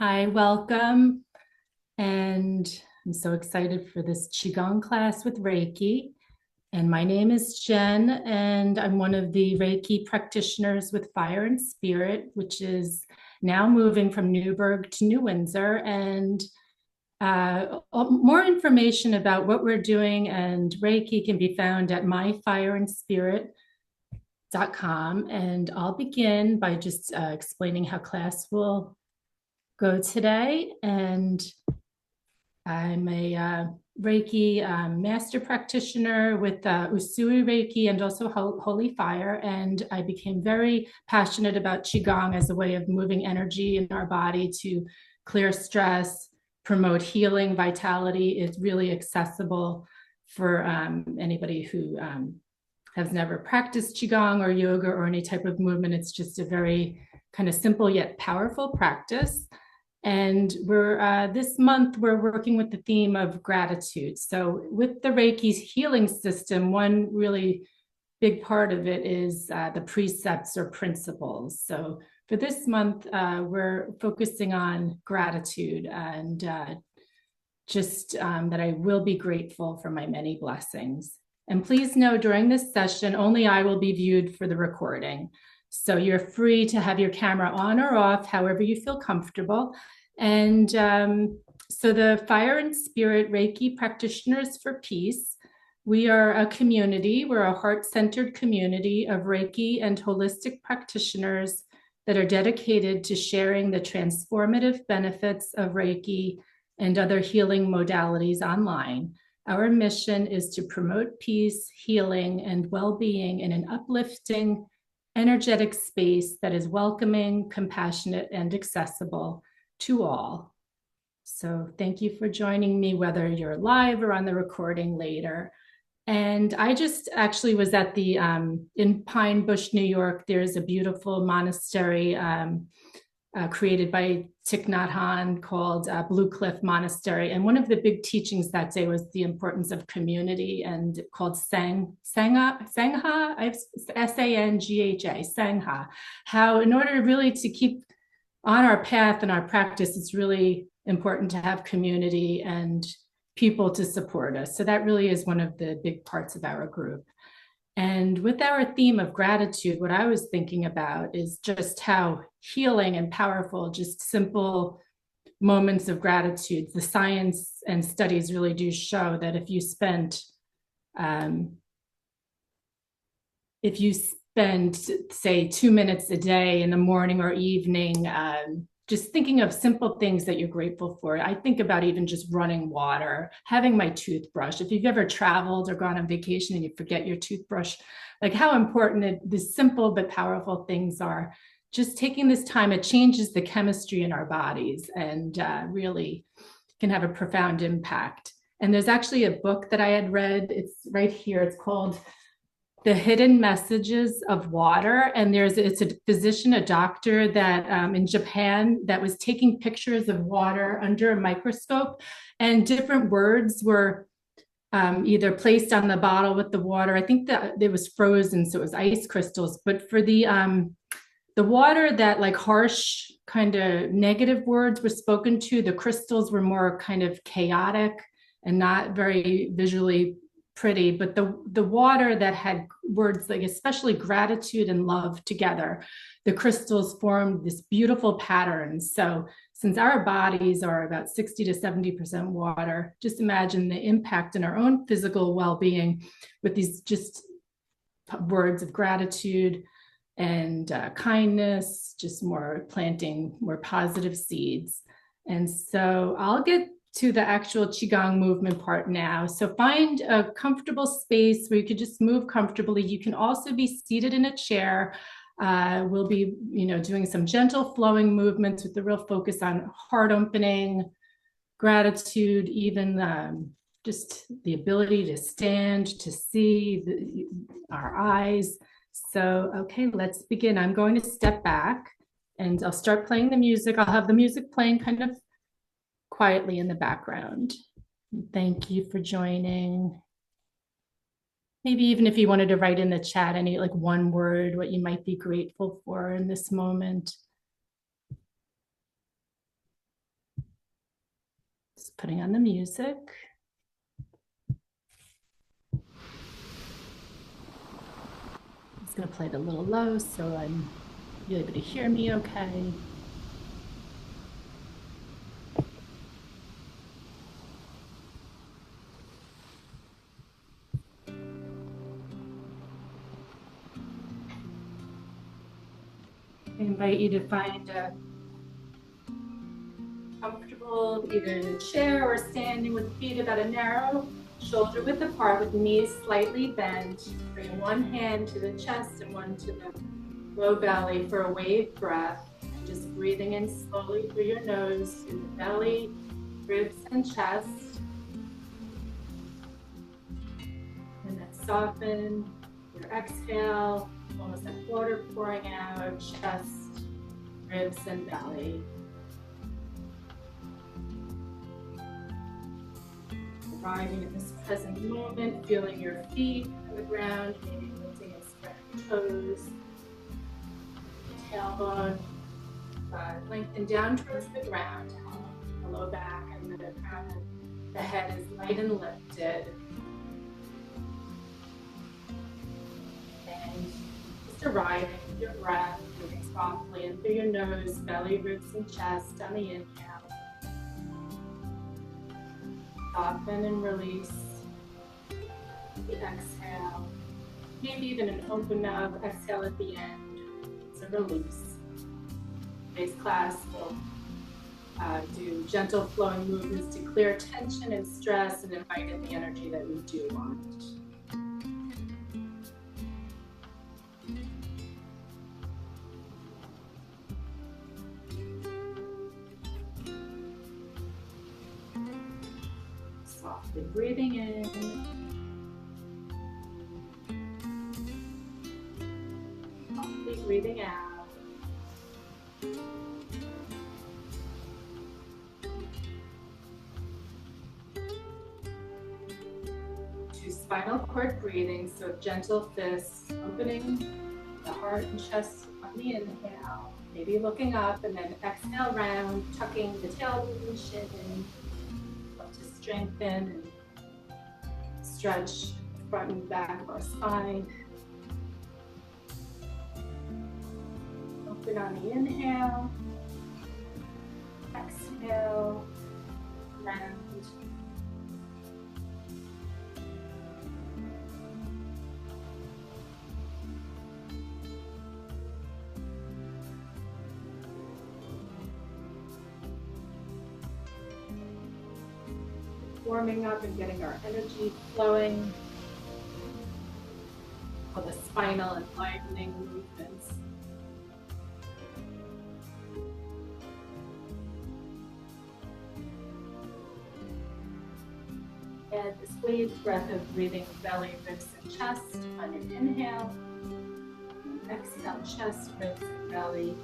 Hi, welcome. And I'm so excited for this Qigong class with Reiki. And my name is Jen, and I'm one of the Reiki practitioners with Fire and Spirit, which is now moving from Newburgh to New Windsor. And more information about what we're doing and Reiki can be found at myfireandspirit.com. And I'll begin by just explaining how class will go today. And I'm a Reiki master practitioner with Usui Reiki and also Holy Fire. And I became very passionate about Qigong as a way of moving energy in our body to clear stress, promote healing, vitality. It's really accessible for anybody who has never practiced Qigong or yoga or any type of movement. It's just a very kind of simple yet powerful practice. And we're this month we're working with the theme of gratitude. So with the Reiki's healing system, one really big part of it is the precepts or principles. So for this month, we're focusing on gratitude and just that I will be grateful for my many blessings. And please know during this session, only I will be viewed for the recording. So you're free to have your camera on or off, however you feel comfortable. And so the Fire and Spirit Reiki Practitioners for Peace, we are a community. We're a heart-centered community of Reiki and holistic practitioners that are dedicated to sharing the transformative benefits of Reiki and other healing modalities online. Our mission is to promote peace, healing, and well-being in an uplifting, energetic space that is welcoming, compassionate, and accessible to all. So thank you for joining me, whether you're live or on the recording later. And I just actually was at the, in Pine Bush, New York, there's a beautiful monastery created by Thich Nhat Hanh called Blue Cliff Monastery. And one of the big teachings that day was the importance of community and called Sangha, S-A-N-G-H-A, Sangha. How in order really to keep on our path and our practice, it's really important to have community and people to support us. So that really is one of the big parts of our group. And with our theme of gratitude, what I was thinking about is just how healing and powerful, just simple moments of gratitude. The science and studies really do show that if you spend, say, 2 minutes a day in the morning or evening, just thinking of simple things that you're grateful for. I think about even just running water, having my toothbrush. If you've ever traveled or gone on vacation and you forget your toothbrush, like how important the simple but powerful things are. Just taking this time, it changes the chemistry in our bodies and really can have a profound impact. And there's actually a book that I had read. It's right here. It's called The Hidden Messages of Water. And it's a physician, a doctor that in Japan that was taking pictures of water under a microscope, and different words were either placed on the bottle with the water. I think that it was frozen, so it was ice crystals. But for the water that like harsh kind of negative words were spoken to, the crystals were more kind of chaotic and not very visually pretty. But the water that had words like especially gratitude and love together, the crystals formed this beautiful pattern. So since our bodies are about 60 to 70% water, just imagine the impact in our own physical well-being with these just words of gratitude and kindness, just more planting more positive seeds. And so I'll get to the actual Qigong movement part now. So find a comfortable space where you could just move comfortably. You can also be seated in a chair. We'll be, doing some gentle flowing movements with the real focus on heart opening, gratitude, even just the ability to stand, to see our eyes. So, okay, let's begin. I'm going to step back and I'll start playing the music. I'll have the music playing kind of quietly in the background. Thank you for joining. Maybe even if you wanted to write in the chat any like one word, what you might be grateful for in this moment. Putting on the music. I'm just going to play it a little low so you're able to hear me okay. I invite you to find a comfortable, either in a chair or standing with feet about a narrow shoulder width apart with knees slightly bent. Bring one hand to the chest and one to the low belly for a wave breath. And just breathing in slowly through your nose, through the belly, ribs, and chest. And then soften your exhale, almost like water pouring out, chest, ribs, and belly. Arriving in this present moment, feeling your feet on the ground, maybe lifting and spreading toes. Tailbone lengthen down towards the ground, the low back, and the crown of the head is light and lifted. And just arriving with your breath, moving softly in through your nose, belly, ribs, and chest on the inhale. Soften and release the exhale. Maybe even an open mouth exhale at the end. It's a release. Today's class will do gentle flowing movements to clear tension and stress and invite in the energy that we do want. Softly breathing in. Softly breathing out. To spinal cord breathing, so gentle fists, opening the heart and chest on the inhale. Maybe looking up, and then exhale round, tucking the tailbone and shin in. Strengthen and stretch the front and back of our spine. Open on the inhale. Exhale. Round. Warming up and getting our energy flowing for the spinal and lightening movements. And this wave breath of breathing belly, ribs, and chest on your inhale. And exhale, chest, ribs, and belly.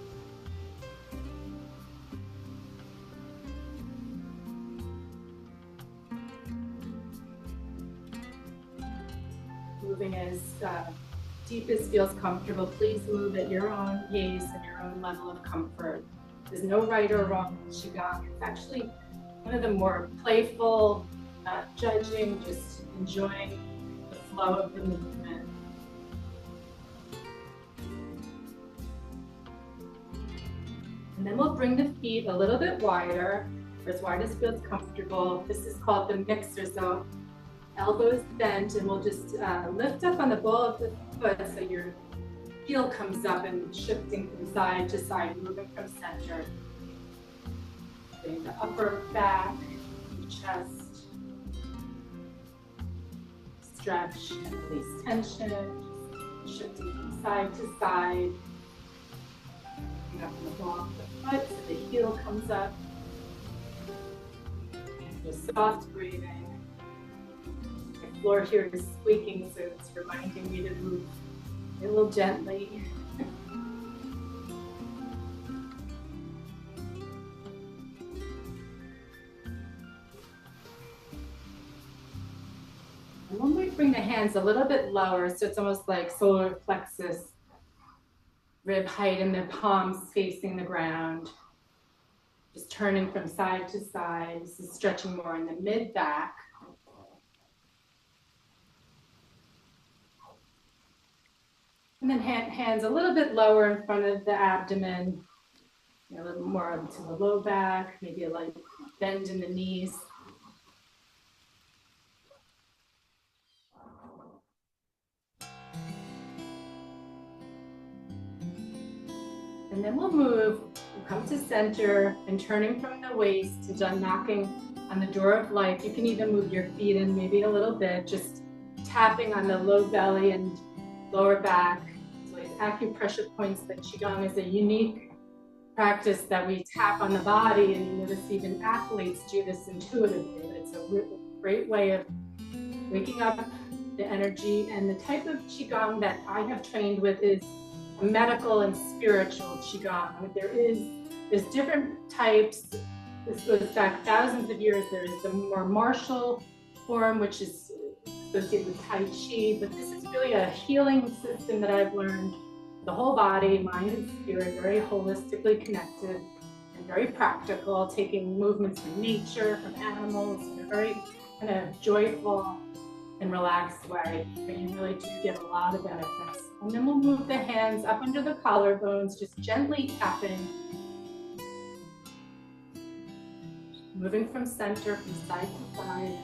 Moving as deep as feels comfortable. Please move at your own pace and your own level of comfort. There's no right or wrong in Qigong. It's actually one of the more playful, not judging, just enjoying the flow of the movement. And then we'll bring the feet a little bit wider, or as wide as feels comfortable. This is called the mixer zone. Elbows bent, and we'll just lift up on the ball of the foot so your heel comes up and shifting from side to side, moving from center. Bring the upper back, chest, stretch and release tension, shifting from side to side. Bring up on the ball of the foot so the heel comes up. Just soft breathing. The floor here is squeaking, so it's reminding me to move a little gently. And when we bring the hands a little bit lower, so it's almost like solar plexus, rib height, and the palms facing the ground. Just turning from side to side. This is stretching more in the mid-back. And then hands a little bit lower in front of the abdomen, a little more up to the low back, maybe a light bend in the knees. And then we'll move, we'll come to center and turning from the waist to done knocking on the door of life. You can even move your feet in maybe a little bit, just tapping on the low belly and lower back. So these acupressure points, that Qigong is a unique practice that we tap on the body, and you notice even athletes do this intuitively. But it's a great way of waking up the energy. And the type of Qigong that I have trained with is medical and spiritual Qigong. There's different types. This goes back thousands of years. There's the more martial form, which is associated with Tai Chi, but this is really a healing system that I've learned. The whole body, mind and spirit, very holistically connected and very practical, taking movements from nature, from animals, in a very kind of joyful and relaxed way, but you really do get a lot of benefits. And then we'll move the hands up under the collarbones, just gently tapping. Moving from center, from side to side.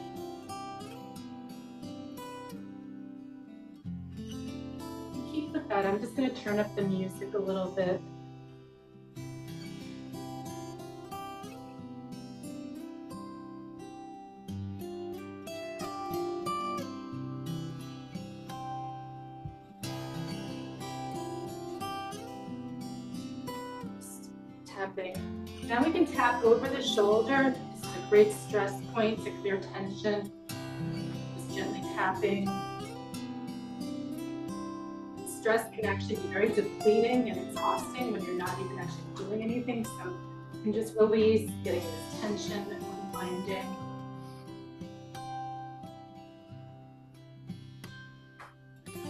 Keep with that. I'm just going to turn up the music a little bit. Tapping. Now we can tap over the shoulder. This is a great stress point to clear tension. Just gently tapping. Stress can actually be very depleting and exhausting when you're not even actually doing anything. So you can just release, getting this tension and unwinding.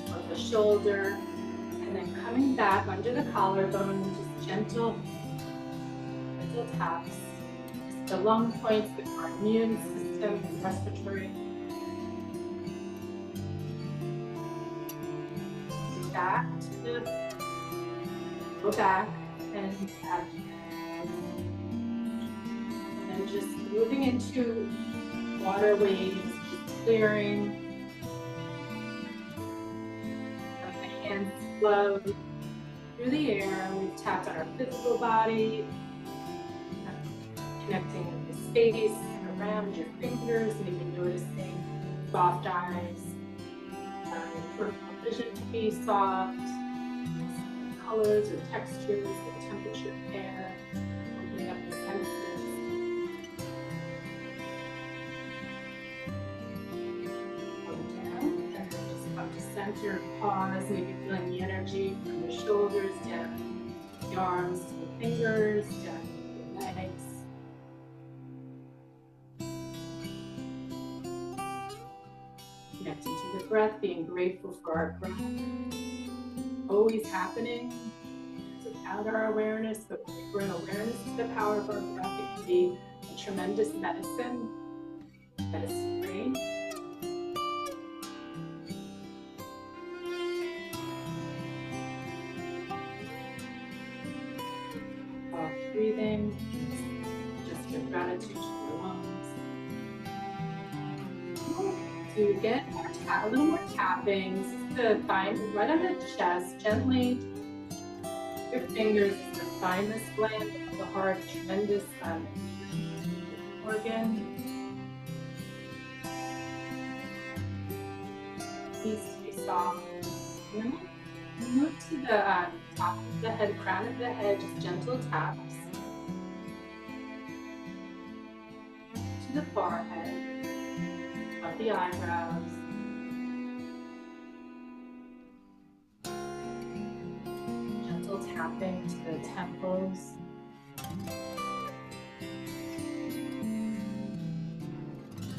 Of the shoulder, and then coming back under the collarbone, just gentle taps. The lung points, our immune system, and respiratory. Back to the go back and abdomen. And just moving into water waves, just clearing. Let the hands flow through the air. We've tapped on our physical body, connecting with the space around your fingers, maybe noticing soft eyes, peripheral vision to be soft, colors or textures, the temperature of air, opening up the senses. Come down, and then just come to center, pause, maybe feeling the energy from the shoulders down the arms to the fingers, down to the legs. Connecting to the breath, being grateful for our breath. Always happening. It's without our awareness, but when we bring awareness to the power of our breath, it can be a tremendous medicine that is free. Soft breathing, just your gratitude to your lungs. To get a little more tapping, to find right on the chest, gently, your fingers to find this gland of the heart, tremendous organ. Needs to be soft. And then we'll move to the top of the head, crown of the head, just gentle taps. To the forehead. The eyebrows, gentle tapping to the temples,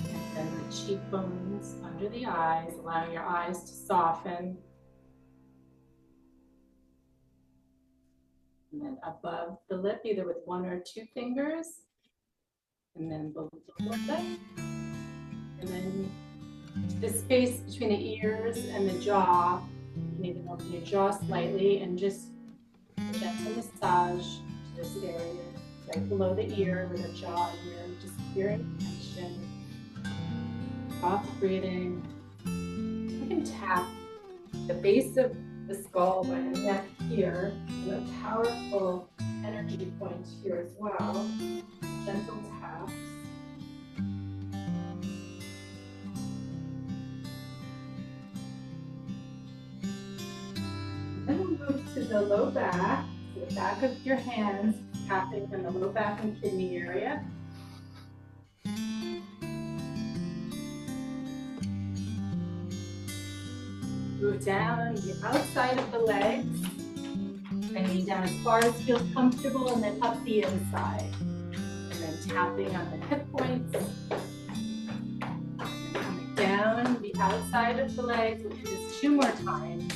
and then the cheekbones under the eyes, allowing your eyes to soften, and then above the lip, either with one or two fingers, and then below the lip, and then the space between the ears and the jaw. You can even open your jaw slightly and just a gentle massage to this area, right below the ear where the jaw and ear, just clearing tension. Soft breathing. You can tap the base of the skull by the neck here, and a powerful energy point here as well. Gentle taps. Then we'll move to the low back, so the back of your hands, tapping in the low back and kidney area. Move down the outside of the legs, bending down as far as feels comfortable, and then up the inside. And then tapping on the hip points. And then coming down the outside of the legs. We'll do this 2 more times.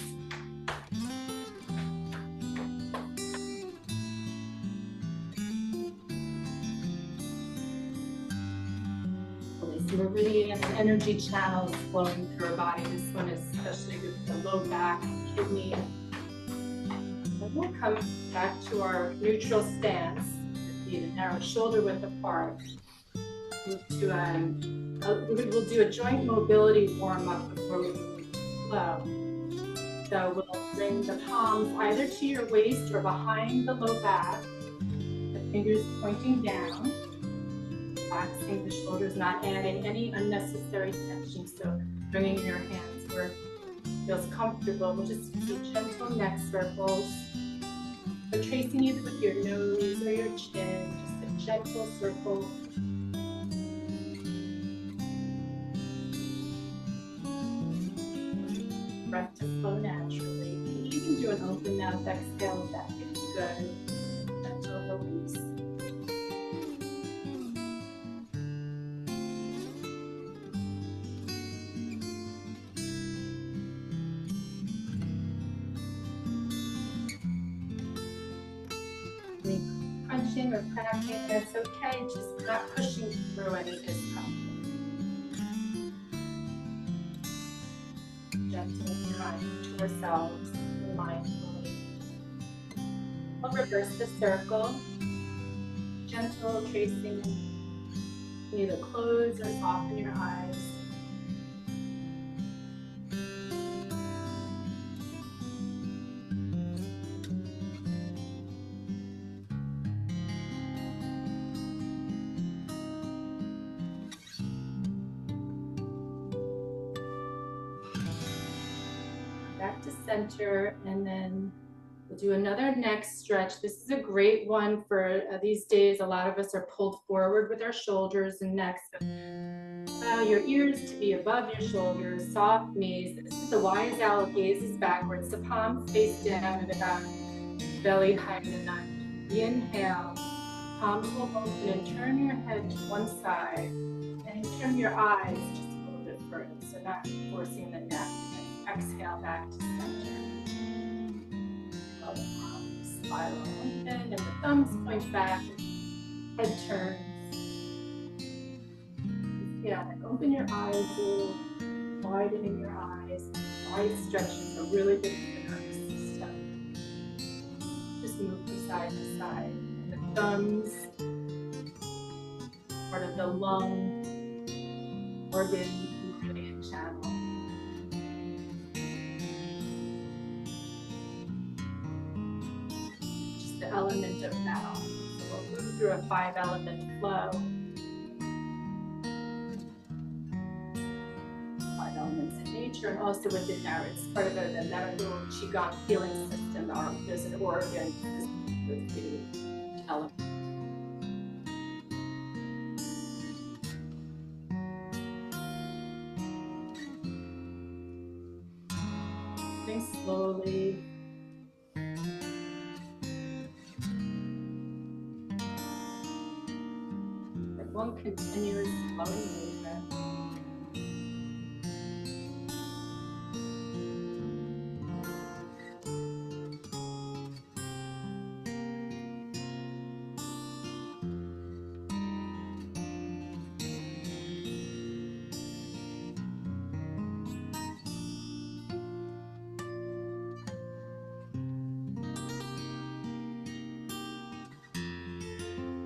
Meridian and energy channels flowing through our body. This one is especially good for the low back and kidney. Then we'll come back to our neutral stance, feet and narrow shoulder width apart. We'll do a joint mobility warm up before we move to flow. So we'll bring the palms either to your waist or behind the low back, the fingers pointing down. Relaxing the shoulders, not adding any unnecessary tension. So bringing your hands where it feels comfortable. We'll just do gentle neck circles. So tracing either with your nose or your chin, just a gentle circle. Breath to flow naturally. You can even do an open mouth exhale if that feels good. Gentle release. Crunching or cracking, that's okay, just not pushing through any discomfort. Gentle and kind to ourselves, mindfully. We'll reverse the circle. Gentle tracing, either close or soften your eyes. Back to center, and then we'll do another neck stretch. This is a great one for these days. A lot of us are pulled forward with our shoulders and necks. Allow your ears to be above your shoulders, soft knees. This is the wise owl, gazes backwards, the palms face down and about belly higher than that. Inhale, palms will open and turn your head to one side, and turn your eyes just a little bit further, so not forcing the neck. Exhale back to center. Allow the palms spiral open and the thumbs point back. Head turns. Yeah, open your eyes a little, widening your eyes. Eye stretches are really good for the nervous system. Just move from side to side. And the thumbs, part of the lung, organ, meridian channel. The element of metal. So we'll move through a 5-element flow. 5 elements in nature, and also within there, it's part of the medical Qigong healing system. There's an organ with the element. Moving slowly. One continuous flowing movement.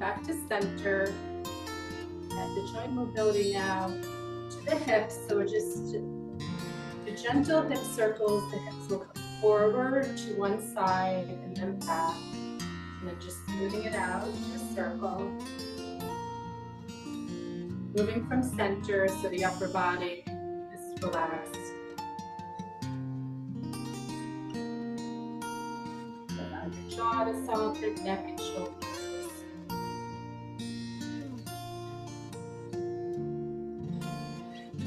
back to center. And the joint mobility now to the hips. So we're just the gentle hip circles. The hips will come forward to one side and then back. And then just smoothing it out to a circle. Moving from center so the upper body is relaxed. Allow your jaw to soften, neck and shoulders.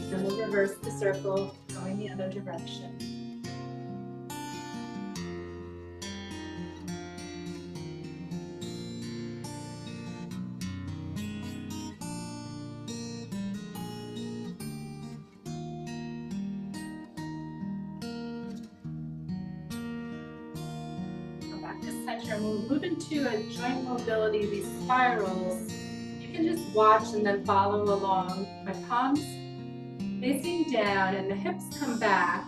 Then we'll reverse the circle, going the other direction. Come back to center, and we'll move into a joint mobility, these spirals. You can just watch and then follow along. My palms facing down and the hips come back,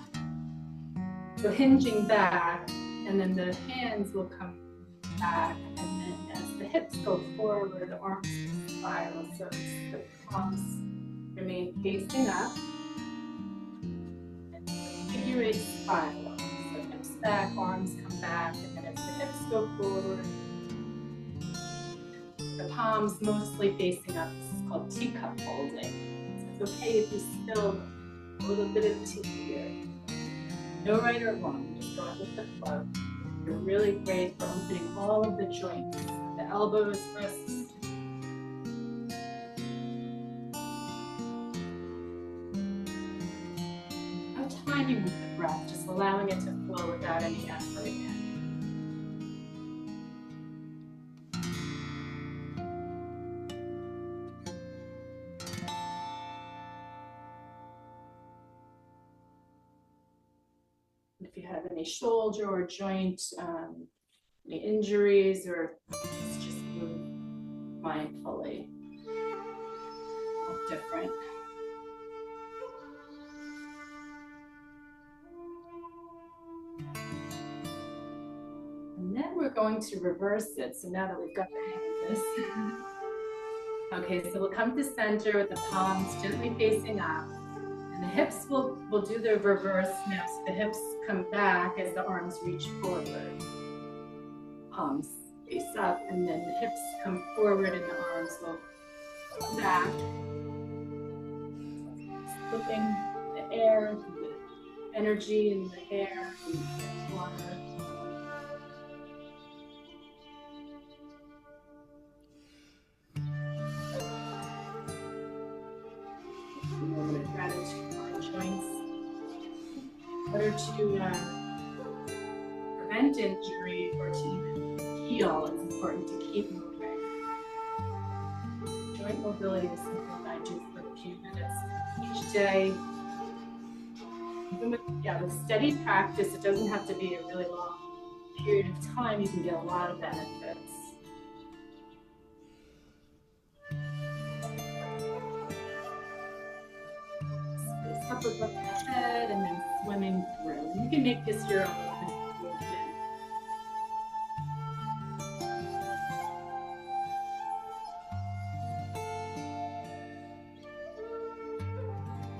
so hinging back, and then the hands will come back, and then as the hips go forward, the arms will spiral, so the palms remain facing up, and figure eight spiral, so hips back, arms come back, and then as the hips go forward, the palms mostly facing up. This is called teacup holding. It's okay if you spill a little bit of tea here. No right or wrong, just going with the flow. You're really great for opening all of the joints, the elbows, wrists. No timing with the breath, just allowing it to flow without any effort again. If you have any shoulder or joint, any injuries, or just move mindfully. Look different. And then we're going to reverse it. So now that we've got the hang of this. Okay, so we'll come to center with the palms gently facing up. And the hips will do the reverse now. So the hips come back as the arms reach forward. Palms face up, and then the hips come forward and the arms will come back. Flipping the air, the energy in the air, and the water. A moment of gratitude for our joints. In order to prevent injury or to even heal, it's important to keep moving. Joint mobility is something I do for a few minutes each day. Even with steady practice, it doesn't have to be a really long period of time. You can get a lot of benefits. Space up above the head and then swimming through. And you can make this your own movement.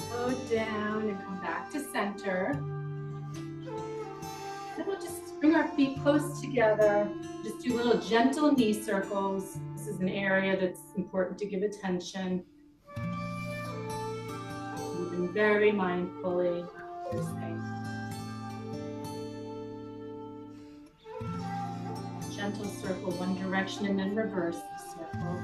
Slow down and come back to center. Then we'll just bring our feet close together. Just do little gentle knee circles. This is an area that's important to give attention. Moving very mindfully, not forcing. Gentle circle one direction and then reverse the circle.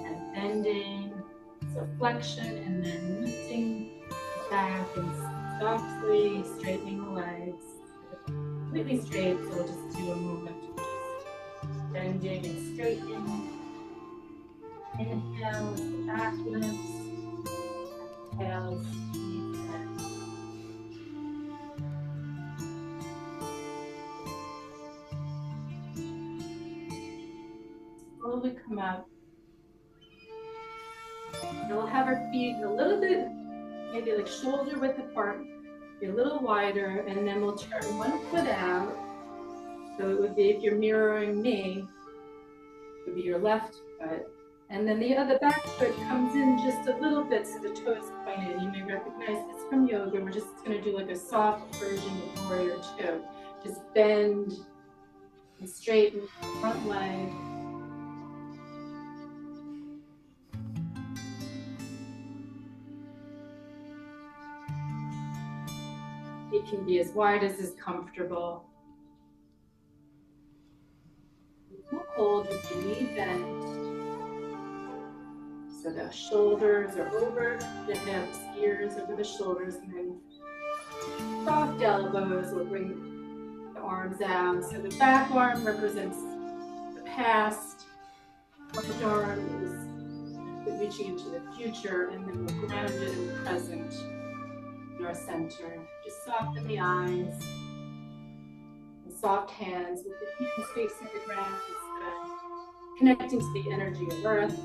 And bending, so flexion, and then lifting back and softly straightening the legs. Completely straight, so we'll just do a movement. Bending and straightening. Inhale as the back lifts. Exhale as the knees bend. Slowly come out we'll have our feet a little bit, maybe like shoulder width apart, a little wider, and then we'll turn one foot out. So it would be, if you're mirroring me, it would be your left foot. And then the other back foot comes in just a little bit so the toes point in. You may recognize this from yoga. We're just going to do like a soft version of Warrior Two. Just bend and straighten the front leg. It can be as wide as is comfortable. We'll hold with the knee bent. So the shoulders are over the hips, ears over the shoulders, and then soft elbows will bring the arms out. So the back arm represents the past, front arm is reaching into the future, and then we're grounded and present in our center. Just soften the eyes and soft hands with the hands facing the ground, connecting to the energy of earth.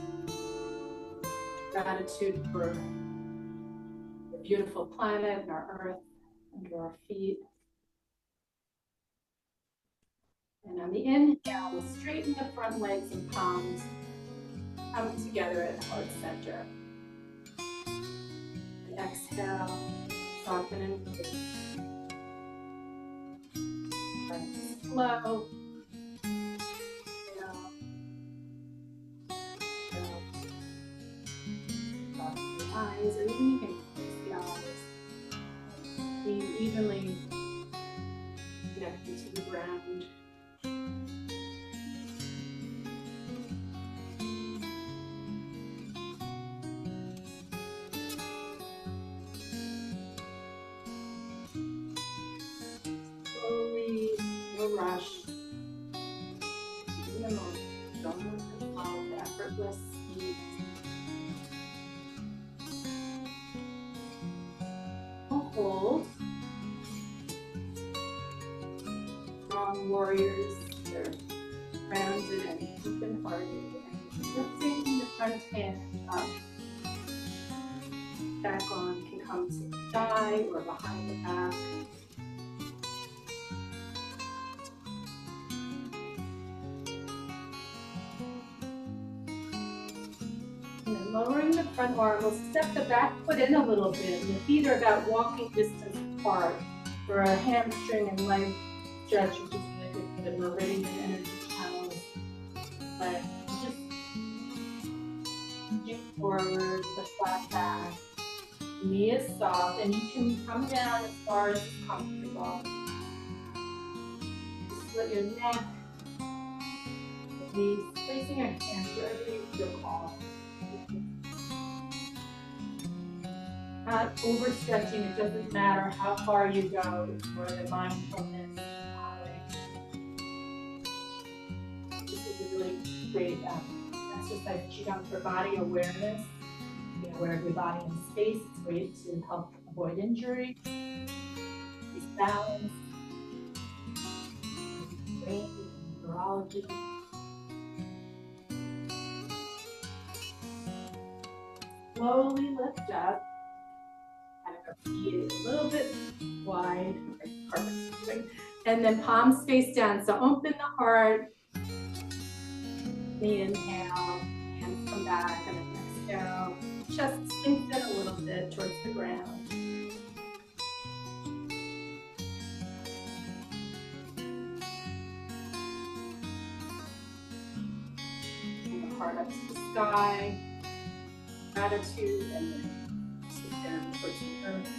Gratitude for the beautiful planet and our earth under our feet. And on the inhale, we'll straighten the front legs and palms, come together at heart center. And exhale, soften and release. And slow. Eyes, or even you can close the eyes. Being evenly connected to the ground. Slowly, no rush. In a moment, don't let them follow the effortless ease. Hold. Strong warriors, they're grounded and open-hearted, and lifting the front hand up. Back arm can come to the thigh or behind the back. And then lowering the front arm, we'll step the back foot in a little bit, and the feet are about walking distance apart for a hamstring and leg stretch, which is really good for the meridian energy channels. But just reaching forward with a flat back. Knee is soft, and you can come down as far as is comfortable. Split your neck, the knees, placing your hands wherever you feel calm. Not overstretching, it doesn't matter how far you go for the mindfulness. This is a really great exercise, Qigong for body awareness. Be aware of your body in space. It's great to help avoid injury, increase balance, brain, neurology. Slowly lift up. Feet a little bit wide, and then palms face down. So open the heart. The inhale, hands come back, and then exhale. Chest sinks in a little bit towards the ground. And the heart up to the sky. Gratitude, and then down towards the earth.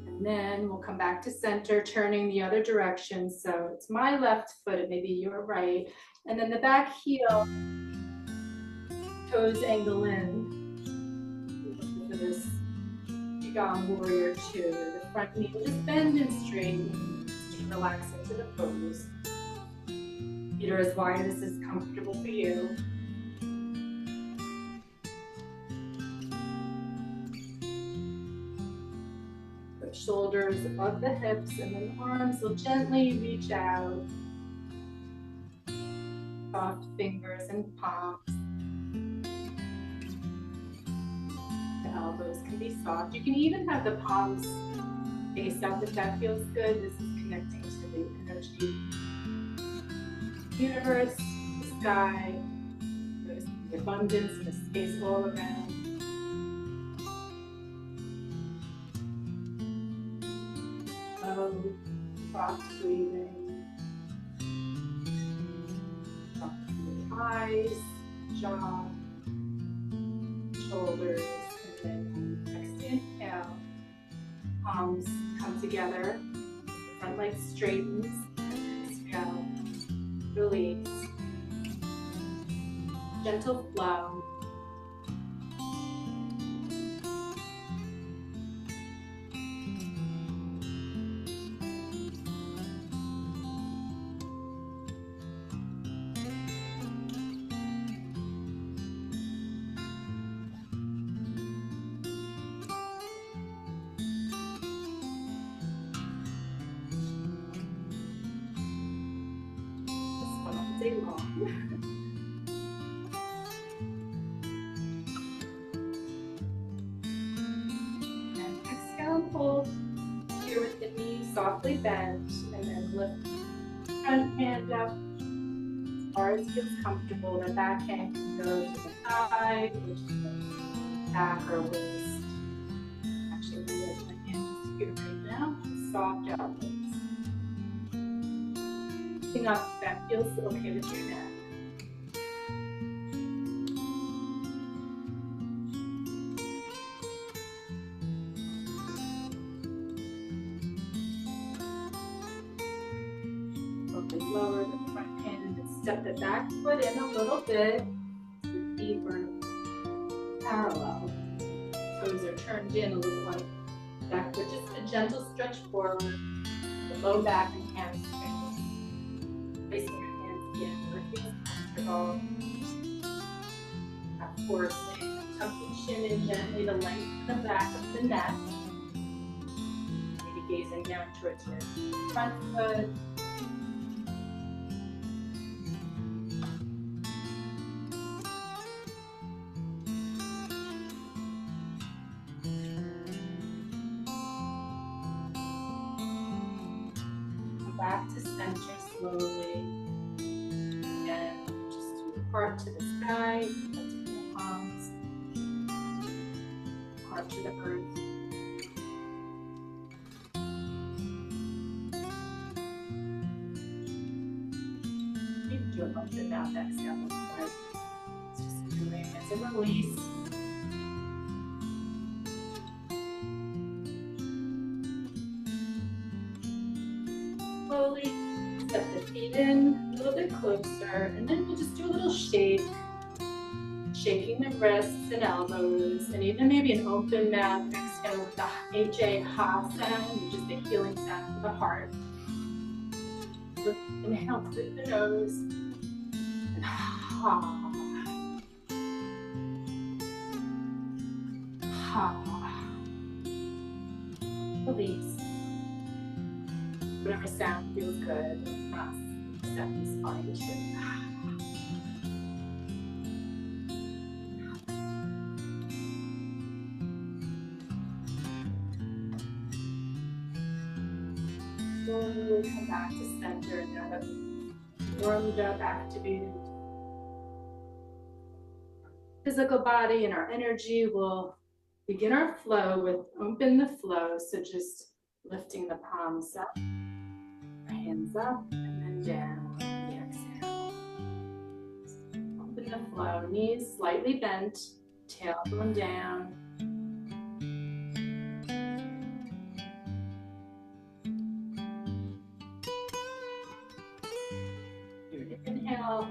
And then we'll come back to center, turning the other direction. So it's my left foot, it may be your right. And then the back heel, toes angle in. For this Qigong Warrior Two. The front knee will just bend and straighten, just relax into the pose. Feet are as wide as is comfortable for you. shoulders above the hips, and then the arms will gently reach out. Soft fingers and palms. The elbows can be soft. You can even have the palms face up if that feels good. This is connecting to the energy, universe, the sky. There's the abundance and the space all around. Slow, soft breathing. Soft through the eyes, jaw, shoulders, and then next inhale, palms come together, front leg straightens, exhale, release, gentle flow. Day long. And exhale, hold here with the knees softly bent, and then lift front hand up as far as feels comfortable. The back hand can go to the side, or to the back or waist. Actually, I'm going to lift my hand just here right now. Soft elbows. Lifting up, that feels okay with your neck. Lower the front hand and step the back foot in a little bit. The feet are parallel. Toes are turned in a little like back foot. Just a gentle stretch forward. The low back and hamstrings. Placing your hands in where it feels comfortable. Not forcing. Tuck the chin in gently to lengthen the back of the neck. Maybe gazing down towards your front foot. Back to center slowly. Again, just to the heart to the sky, to the palms, heart to the earth. You can do a little bit now, exhale. Just doing as a release. Slowly step the feet in a little bit closer, and then we'll just do a little shake, shaking the wrists and elbows, and even maybe an open mouth. Exhale with the H-A-ha sound, which is the healing sound of the heart. Inhale through the nose, and ha, ha. Release. Whatever sound feels good, step the spine too. Slowly come back to center now that we've warmed up, activated physical body and our energy. We'll begin our flow with open the flow. So just lifting the palms up. Hands up and then down. The exhale. Open the flow. Knees slightly bent. Tailbone down. Inhale.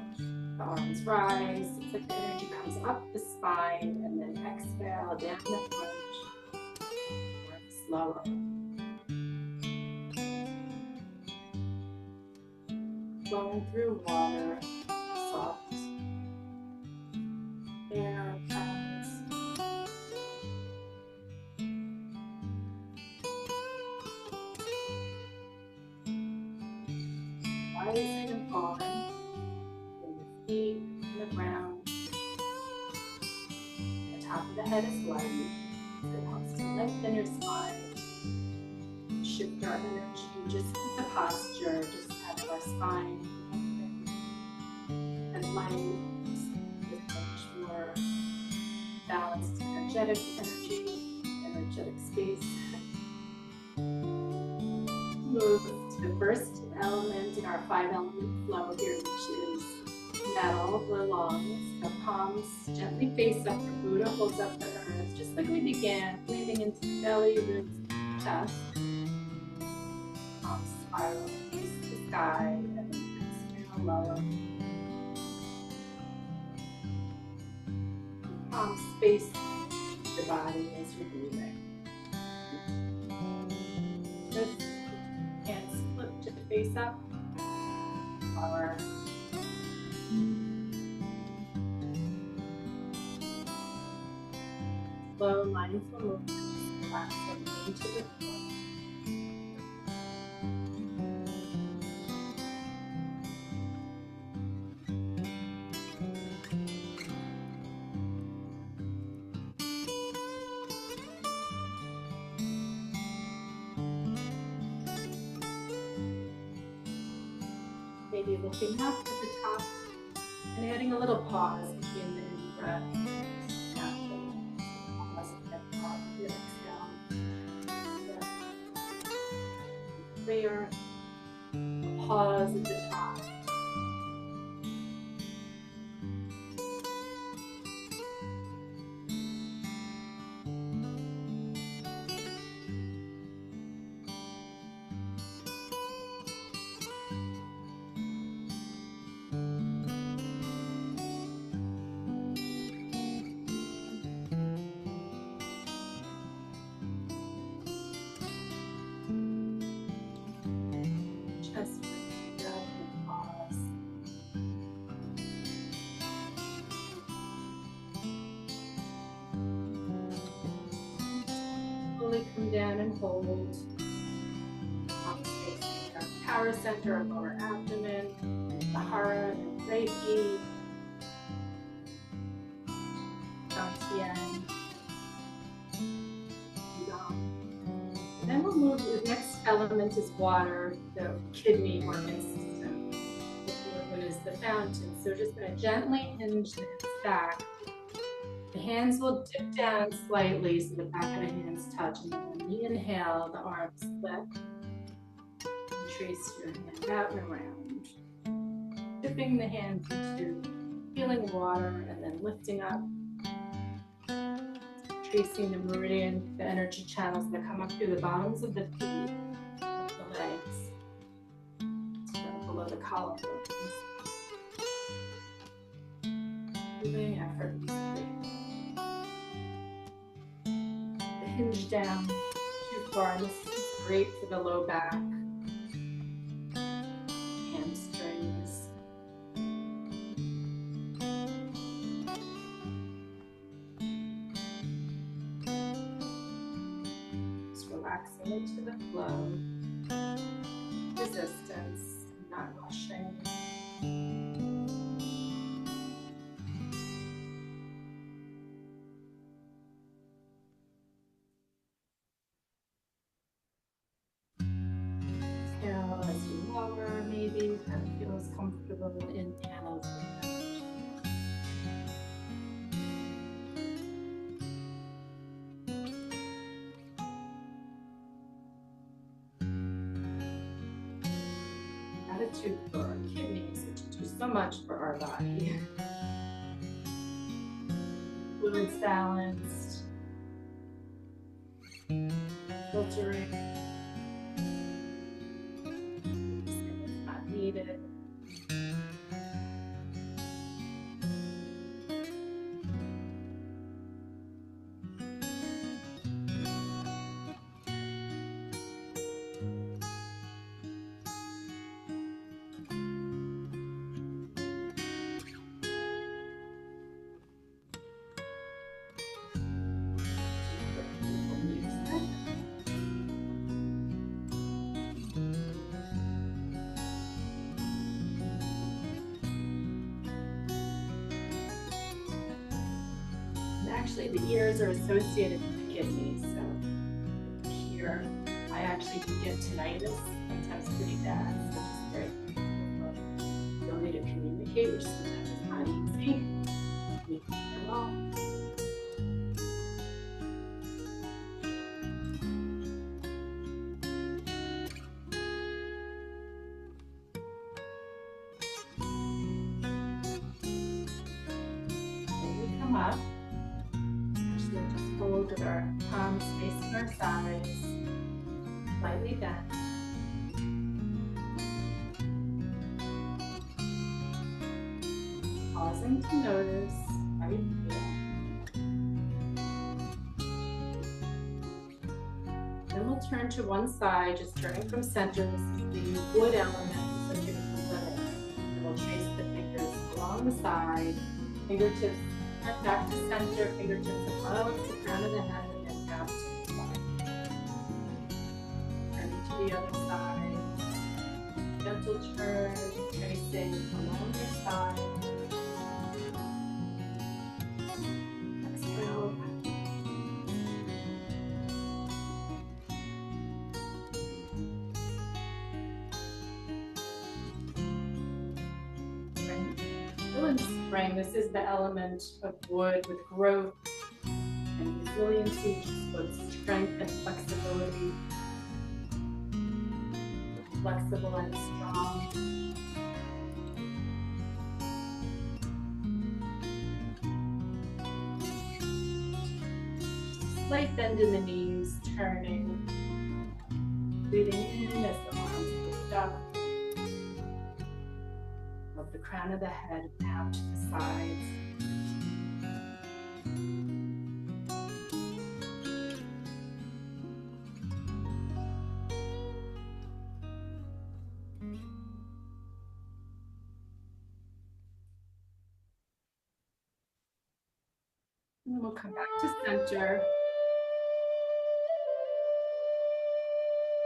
The arms rise. It's like the energy comes up the spine, and then exhale down the front. Work slower. Flowing through water, soft air currents. rising and falling, and your feet on the ground. The top of the head is light, so it helps to lengthen your spine, shift our energy, just with the posture, just have our spine and light, with much more balanced energetic space. Move to the first element in our 5-element flow here, which is metal, the lungs. The palms gently face up, the Buddha holds up the earth, just like we began, breathing into the belly, ribs, chest. Palms spiral, face the sky, and then exhale lower. Palms face the body as you're breathing. Just hands flip to the face up. Lower. Slow, mindful movements, relaxing into the floor. Maybe looking up at the top and adding a little pause between the in-breath and after. Pause and pause with your exhale. Prayer, a pause at the top. Just breath and pause. Slowly come down and hold. Palms facing our power center, our lower abdomen, the Hara and Reiki, Qigong, Then we'll move to the next element is water, the kidney organ system. The fluid is the fountain. So just going to gently hinge the hips back. The hands will dip down slightly so the back of the hands touch. And then when you inhale, the arms lift. And trace your hand out and around. Dipping the hands into feeling water and then lifting up. Tracing the meridian, the energy channels that come up through the bottoms of the feet, up the legs, below the collarbones. Moving effortlessly. The hinge down too far, and this is great for the low back, hamstrings. Relaxing into the flow, resistance, not rushing. Exhale as you lower, maybe that feels comfortable. Inhale as you lift. Gratitude for our kidneys, which do so much for our body. Fluids balanced, filtering, it's not needed. Actually, the ears are associated with the kidneys, so here I actually do get tinnitus, sometimes pretty bad, so just very thankful for the ability to communicate, which sometimes is not easy. You can hear well. Come up. Actually, just hold with our palms facing our sides, slightly bent. Pausing to notice how you feel. Then we'll turn to one side, just turning from center. This is the wood element associated with living. And we'll trace the fingers along the side, fingertips turn back to center, fingertips above the crown of the head, and then down to the side. Turning to the other side. Gentle turn, tracing along your side. Exhale. Still in spring, this is the element of wood with growth and resiliency, which is both strength and flexibility. Flexible and strong. Slight bend in the knees, turning. Breathing in as the arms lift up. Of the crown of the head out to the sides. And then we'll come back to center.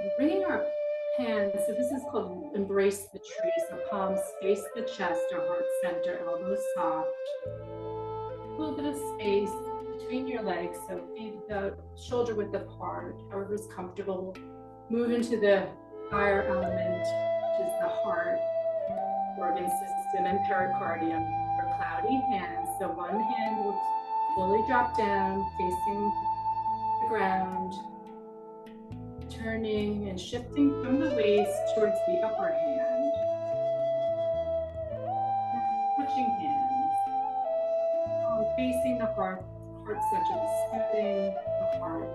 And bringing our hands, so this is called embrace the tree. So palms face the chest, our heart center, elbows soft. A little bit of space between your legs, so feet shoulder width apart, however is comfortable. Move into the fire element, which is the heart, organ system, and pericardium for cloudy hands. So one hand will slowly drop down, facing the ground, turning and shifting from the waist towards the upper hand. Touching hands. Facing the heart center, soothing the heart.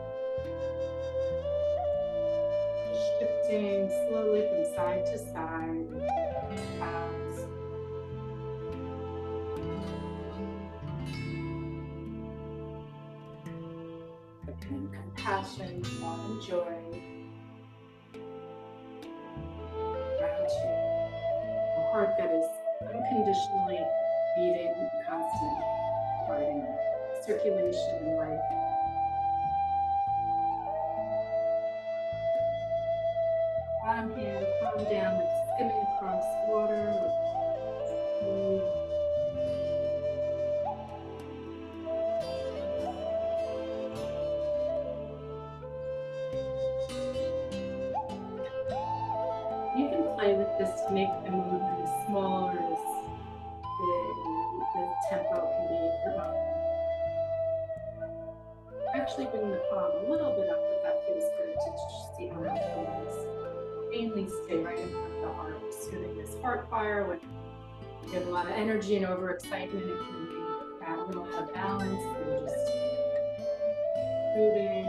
Shifting slowly from side to side. Palms. And compassion, love, and joy. Gratitude. A heart that is unconditionally beating, constant, providing circulation and life. Bottom hand, palm down, like skimming across water. Smooth. You can play with this to make the movement as small or as big. The tempo can be your own. Actually bring the palm a little bit up if that feels good to just see how that feels. Mainly stay right in front of the heart, soothing this heart fire. When you have a lot of energy and overexcitement, it can be a little out of balance. So just soothing,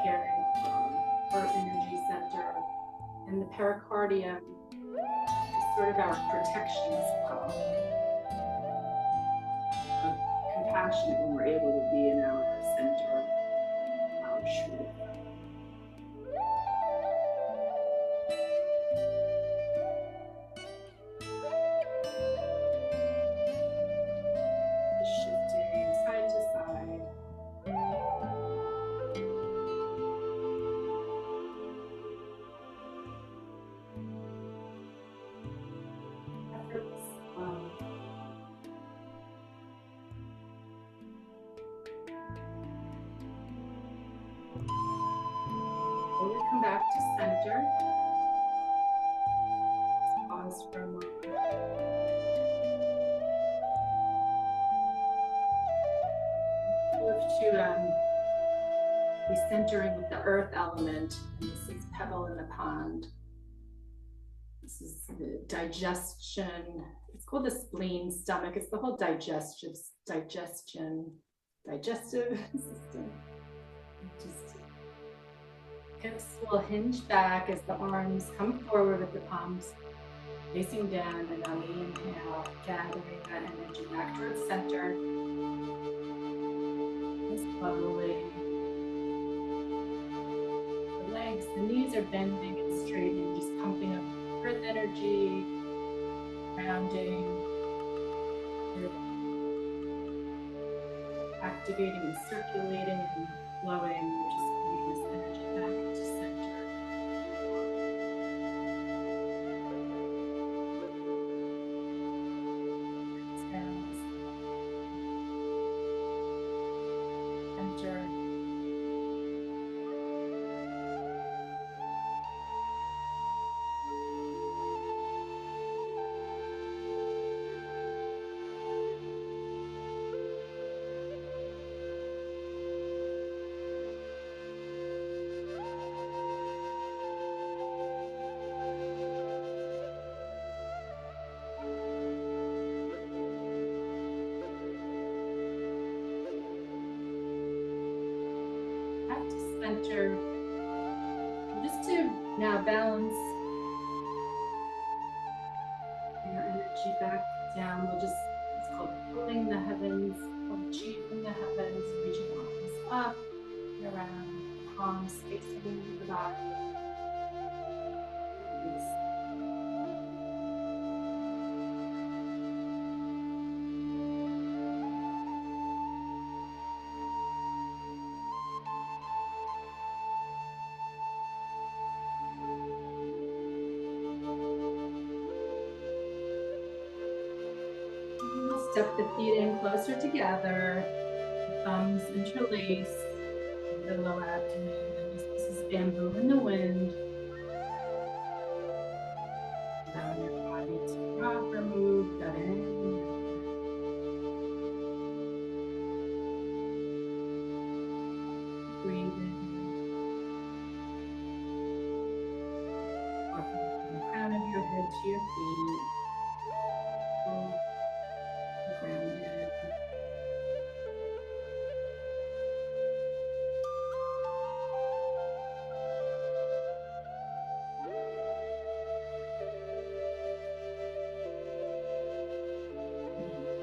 caring from heart energy center. And the pericardium is sort of our protection spot. Compassionate when we're able to be in our center, our truth. Shifting side to side. Effortless flow. Come back to center. Pause for a moment. Move to recentering with the earth element. And this is pebble in the pond. This is the digestion. It's called the spleen, stomach. It's the whole digestive system. Just hips will hinge back as the arms come forward with the palms facing down, and on the inhale, gathering that energy back towards center. And slowly, the legs, the knees are bending and straightening, just pumping up earth energy, grounding, activating and circulating and flowing, just bringing this energy back to center. Center. Back to center. Just to now balance your energy back down. We'll just, it's called pulling the heavens, or achieving the heavens, reaching arms up and around, palms facing the body. Step the feet in closer together, thumbs interlace, the low abdomen, and this is bamboo in the wind. Allow your body to rock or move, gut in. Breathe in. Walking from the crown of your head to your feet. Full, grounded.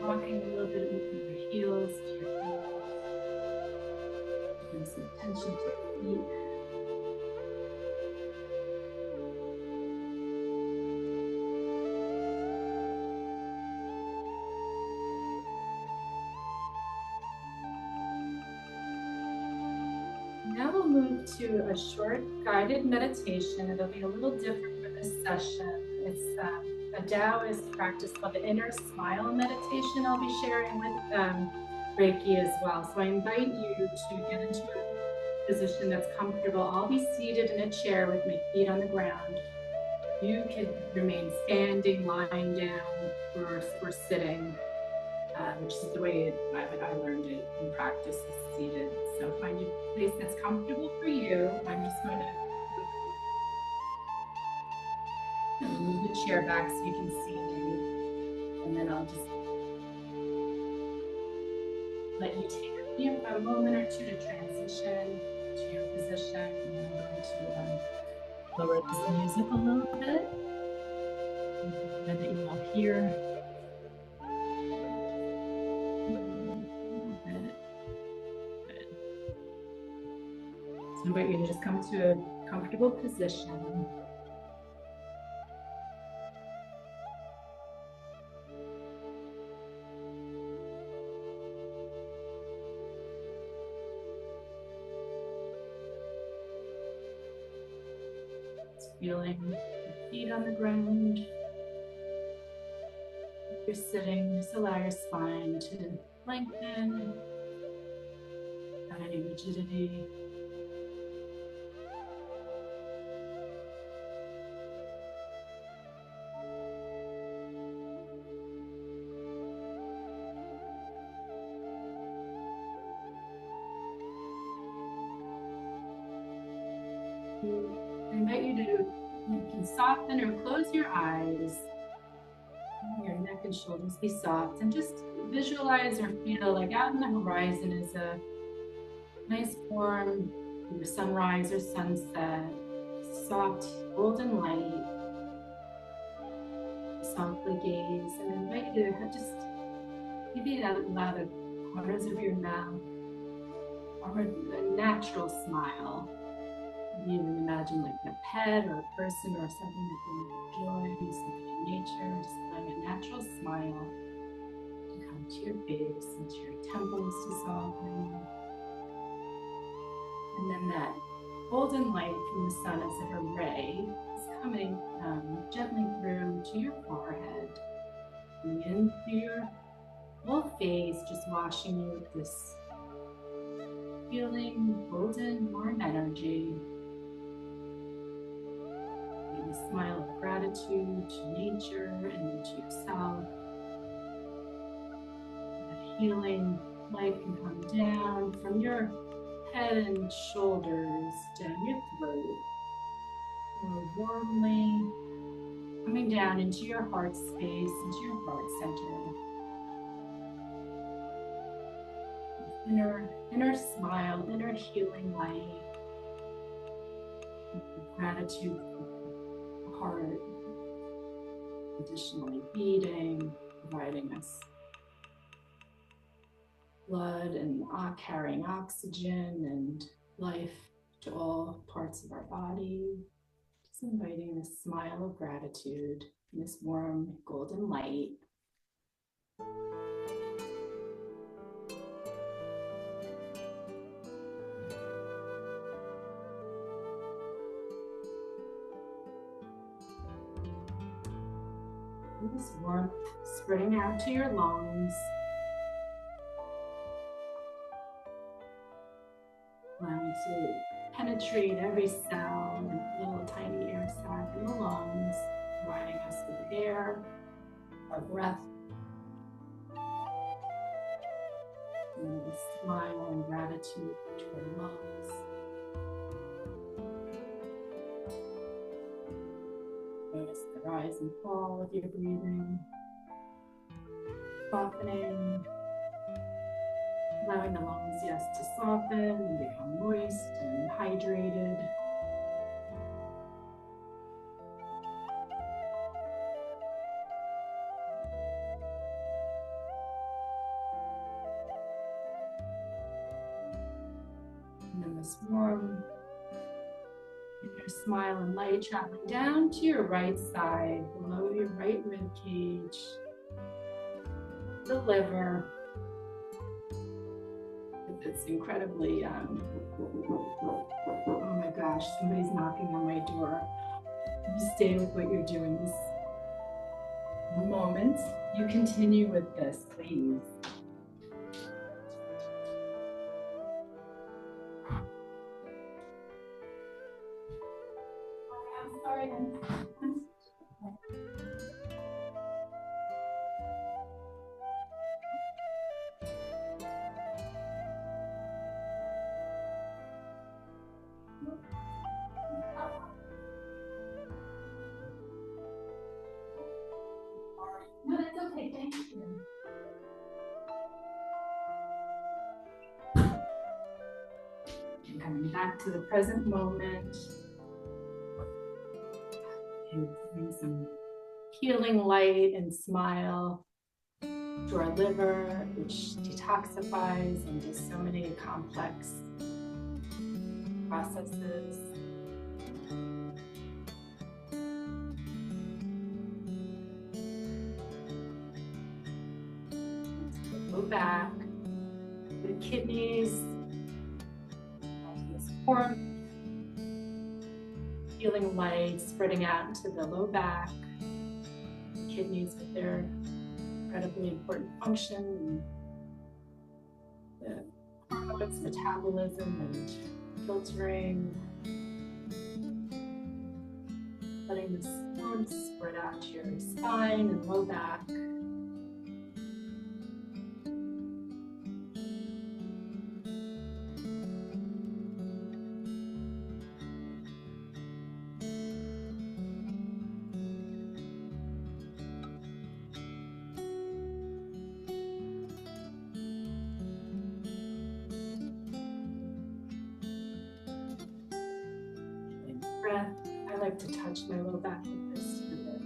Walking a little bit, moving your heels to your toes. Bring some attention to your feet. Now we'll move to a short guided meditation. It'll be a little different for this session. It's a Taoist practice called the Inner Smile meditation I'll be sharing with Reiki as well. So I invite you to get into a position that's comfortable. I'll be seated in a chair with my feet on the ground. You can remain standing, lying down, or sitting, which is the way I learned it in practice, is seated. So find a place that's comfortable for you. I'm just going to move the chair back so you can see me, and then I'll just let you take a moment or two to transition to your position. And I'm going to lower this music a little bit, and that you will hear. So I invite you to just come to a comfortable position. Feeling your feet on the ground. If you're sitting, just allow your spine to lengthen without any rigidity. I invite you to, you can soften or close your eyes. Your neck and shoulders be soft, and just visualize or feel like out in the horizon is a nice warm either sunrise or sunset, soft golden light. Softly gaze and invite you to just maybe allow the corners of your mouth or a natural smile. You even imagine like a pet or a person or something that you enjoy, something in nature, just allowing a natural smile to come to your face and to your temples to soften. And then that golden light from the sun as if a ray is coming gently through to your forehead, and in through your whole face, just washing you with this healing golden warm energy. And a smile of gratitude to nature and to yourself. That healing light can come down from your head and shoulders, down your throat, more warmly coming down into your heart space, into your heart center. Inner smile, inner healing light, gratitude for the heart, additionally beating, providing us blood and carrying oxygen and life to all parts of our body. Just inviting this smile of gratitude and this warm golden light. And this warmth spreading out to your lungs. Allowing to penetrate every cell and little tiny air sac in the lungs, providing us with air, our breath, and a smile and gratitude to our lungs. Notice the rise and fall of your breathing, softening, allowing the lungs, yes, to soften and become moist and hydrated. And then this warm inner smile and light traveling down to your right side, below your right rib cage, the liver. It's incredibly, oh my gosh, somebody's knocking on my door. You stay with what you're doing this moment. You continue with this, please. I'm sorry. No, that's okay. Thank you. And coming back to the present moment. And bring some healing light and smile to our liver, which detoxifies and does so many complex processes. Go back, the kidneys, this warmth, healing light spreading out into the low back, the kidneys with their incredibly important function, the hormones, metabolism, and filtering, letting this warmth spread out to your spine and low back. breath. I like to touch my low back with this for the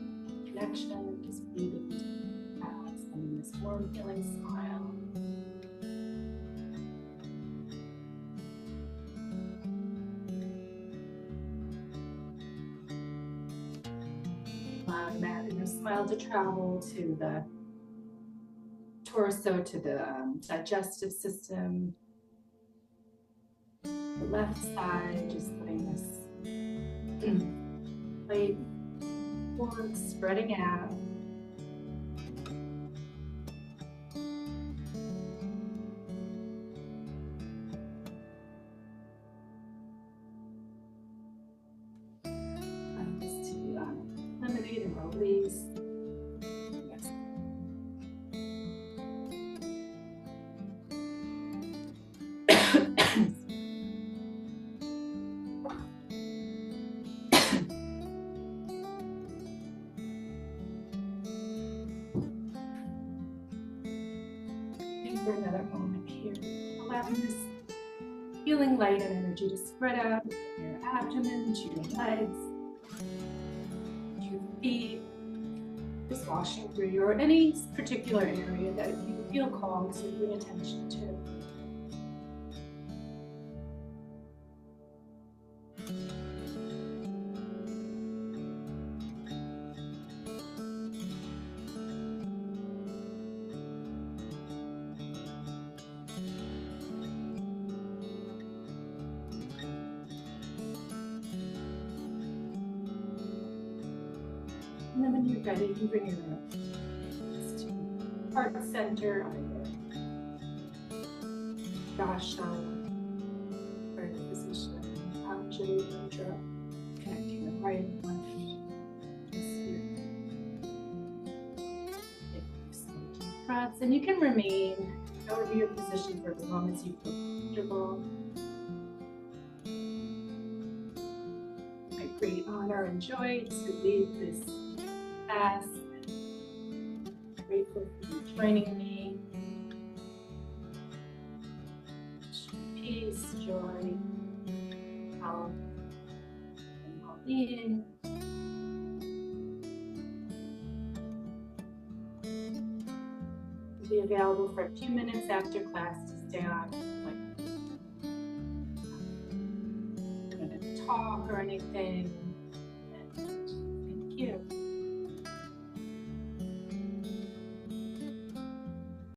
connection, just breathing deep out, sending this warm feeling smile. Allowing that inner smile to travel to the torso, to the digestive system, the left side, just letting this plate forward, spreading out. And just to eliminate and release. Yes. For another moment here, allowing this healing light and energy to spread out from your abdomen to your legs, to your feet, just washing through your any particular area that you feel called to bring attention to. And then when you're ready, you can bring your hands to heart center, either dasha or the position, Anjali Mudra, connecting the right and left hemisphere. Take deep breaths, and you can remain however your position for as long as you feel comfortable. My great honor and joy to lead this fast. Grateful for you joining me. Peace, joy, health, and well-being. We'll be available for a few minutes after class to stay on, like talk or anything. And thank you.